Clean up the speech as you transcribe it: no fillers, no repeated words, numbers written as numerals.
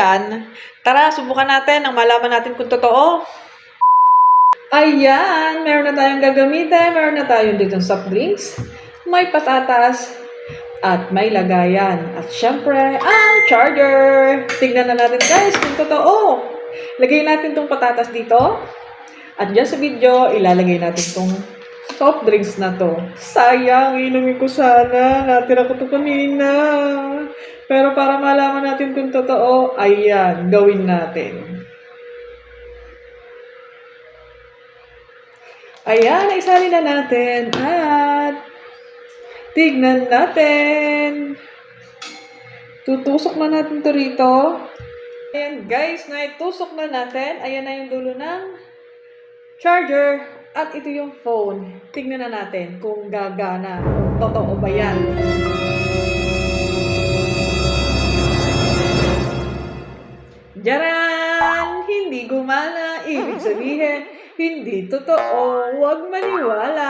yan. Tara, subukan natin ang malaman natin kung totoo. Ayan, meron na tayong gagamitin. Meron na tayong dito soft drinks. May patatas at may lagayan. At syempre, ang charger. Tignan na natin guys kung totoo. Lagay natin tong patatas dito. At dyan sa video, ilalagay natin tong soft drinks na to. Sayang, inumin ko sana. Natira ko to kanina. Pero para malaman natin kung totoo, ayan, gawin natin. Ayan, naisali na natin. At tignan natin. Tutusok na natin to rito. Ayan guys, naitusok na natin. Ayan na yung dulo ng charger. At ito yung phone. Tignan na natin kung gagana. Kung totoo ba yan. Jaran! Hindi gumana. Ibig sabihin, hindi totoo. Huwag maniwala.